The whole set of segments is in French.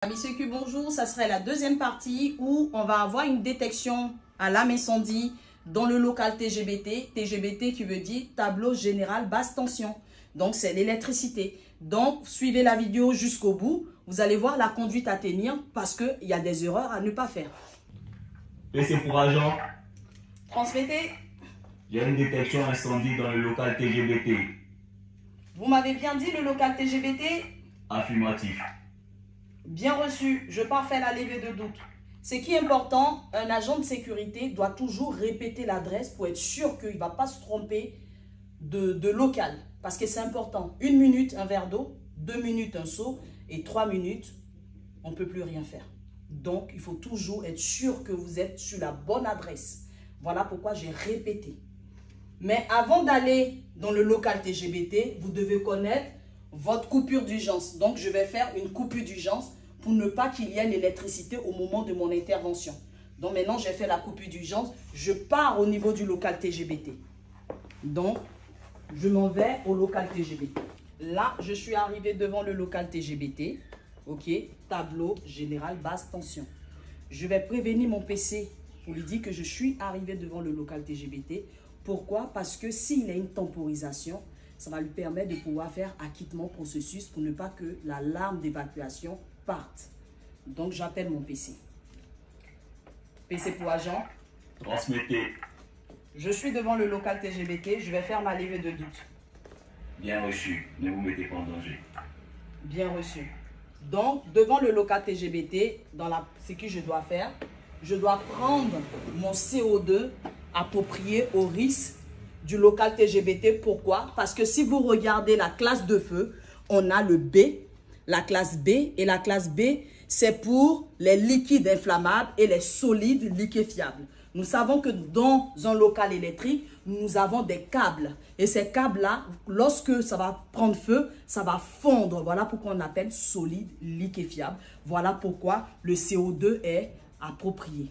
Amis Sécu, bonjour. Ça serait la deuxième partie où on va avoir une détection à lame incendie dans le local TGBT. TGBT qui veut dire tableau général basse tension. Donc, c'est l'électricité. Donc, suivez la vidéo jusqu'au bout. Vous allez voir la conduite à tenir parce qu'il y a des erreurs à ne pas faire. PC pour agent. Transmettez. Il y a une détection incendie dans le local TGBT. Vous m'avez bien dit le local TGBT? Affirmatif. Bien reçu, je parfais la levée de doute. Ce qui est important, un agent de sécurité doit toujours répéter l'adresse pour être sûr qu'il ne va pas se tromper de local. Parce que c'est important. 1 minute, un verre d'eau. 2 minutes, un seau. Et 3 minutes, on ne peut plus rien faire. Donc, il faut toujours être sûr que vous êtes sur la bonne adresse. Voilà pourquoi j'ai répété. Mais avant d'aller dans le local TGBT, vous devez connaître votre coupure d'urgence. Donc, je vais faire une coupure d'urgence pour ne pas qu'il y ait l'électricité au moment de mon intervention. Donc, maintenant, j'ai fait la coupure d'urgence. Je pars au niveau du local TGBT. Donc, je m'en vais au local TGBT. Là, je suis arrivé devant le local TGBT. OK, tableau général basse tension. Je vais prévenir mon PC pour lui dire que je suis arrivé devant le local TGBT. Pourquoi? Parce que s'il y a une temporisation, ça va lui permettre de pouvoir faire acquittement processus pour ne pas que l'alarme d'évacuation parte. Donc, j'appelle mon PC. PC pour agent. Transmettez. Je suis devant le local TGBT. Je vais faire ma levée de doute. Bien reçu. Ne vous mettez pas en danger. Bien reçu. Donc, devant le local TGBT, ce que je dois faire, je dois prendre mon CO2 approprié au risque du local TGBT. Pourquoi? Parce que si vous regardez la classe de feu, on a le B, la classe B. Et la classe B, c'est pour les liquides inflammables et les solides liquéfiables. Nous savons que dans un local électrique, nous avons des câbles. Et ces câbles-là, lorsque ça va prendre feu, ça va fondre. Voilà pourquoi on appelle solide liquéfiable. Voilà pourquoi le CO2 est approprié.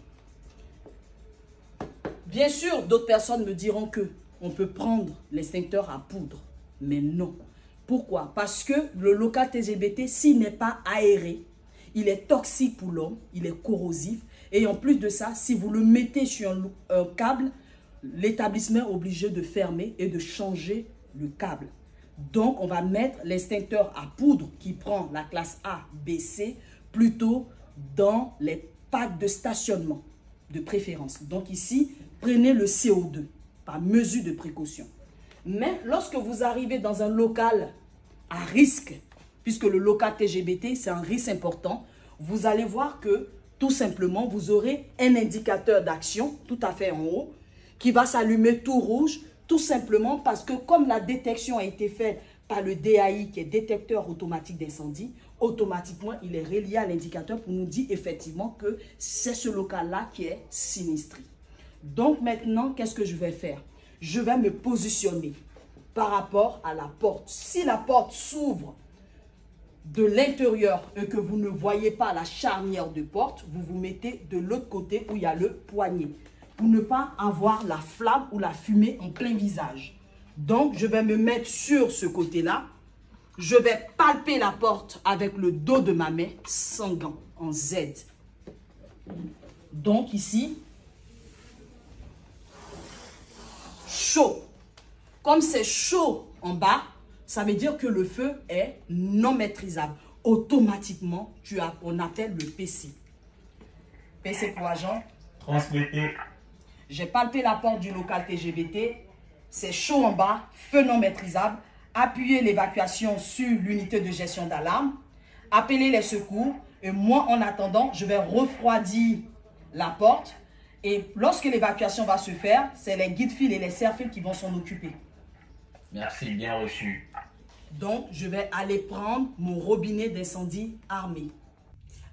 Bien sûr, d'autres personnes me diront que on peut prendre l'extincteur à poudre. Mais non. Pourquoi? Parce que le local TGBT, s'il n'est pas aéré, il est toxique pour l'homme, il est corrosif. Et en plus de ça, si vous le mettez sur un câble, l'établissement est obligé de fermer et de changer le câble. Donc, on va mettre l'extincteur à poudre qui prend la classe A, B, C, plutôt dans les packs de stationnement de préférence. Donc ici, prenez le CO2 par mesure de précaution. Mais lorsque vous arrivez dans un local à risque, puisque le local TGBT, c'est un risque important, vous allez voir que tout simplement, vous aurez un indicateur d'action tout à fait en haut qui va s'allumer tout rouge, tout simplement parce que comme la détection a été faite par le DAI, qui est détecteur automatique d'incendie, automatiquement, il est relié à l'indicateur pour nous dire effectivement que c'est ce local-là qui est sinistré. Donc maintenant, qu'est-ce que je vais faire? Je vais me positionner par rapport à la porte. Si la porte s'ouvre de l'intérieur et que vous ne voyez pas la charnière de porte, vous vous mettez de l'autre côté où il y a le poignet pour ne pas avoir la flamme ou la fumée en plein visage. Donc, je vais me mettre sur ce côté-là. Je vais palper la porte avec le dos de ma main sans gants, en Z. Donc, ici, chaud. Comme c'est chaud en bas, ça veut dire que le feu est non maîtrisable. Automatiquement, on appelle le PC. PC pour agent. Transmettez. J'ai palpé la porte du local TGBT. C'est chaud en bas, feu non maîtrisable. Appuyez l'évacuation sur l'unité de gestion d'alarme. Appelez les secours. Et moi, en attendant, je vais refroidir la porte. Et lorsque l'évacuation va se faire, c'est les guides-fils et les serre-fils qui vont s'en occuper. Merci, bien reçu. Donc, je vais aller prendre mon robinet d'incendie armé.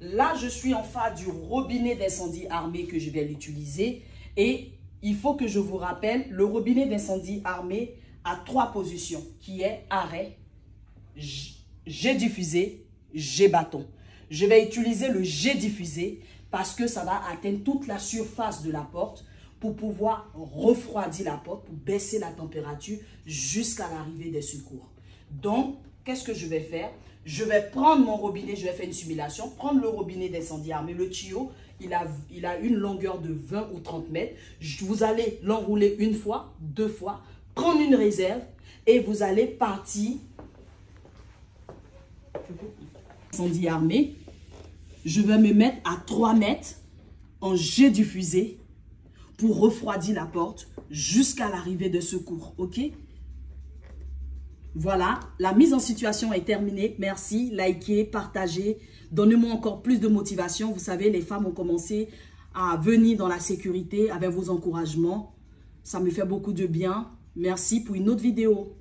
Là, je suis en face du robinet d'incendie armé que je vais l'utiliser. Et il faut que je vous rappelle, le robinet d'incendie armé a 3 positions, qui est arrêt, jet diffusé, jet bâton. Je vais utiliser le jet diffusé parce que ça va atteindre toute la surface de la porte pour pouvoir refroidir la porte, pour baisser la température jusqu'à l'arrivée des secours. Donc, qu'est-ce que je vais faire? Je vais prendre mon robinet, je vais faire une simulation, prendre le robinet d'incendie armé, le tuyau, il a une longueur de 20 ou 30 mètres. Vous allez l'enrouler une fois, deux fois, prendre une réserve et vous allez partir. Incendie armé, je vais me mettre à 3 mètres en jet du fusée pour refroidir la porte jusqu'à l'arrivée de secours, ok? Voilà, la mise en situation est terminée. Merci, likez, partagez, donnez-moi encore plus de motivation. Vous savez, les femmes ont commencé à venir dans la sécurité avec vos encouragements. Ça me fait beaucoup de bien. Merci pour une autre vidéo.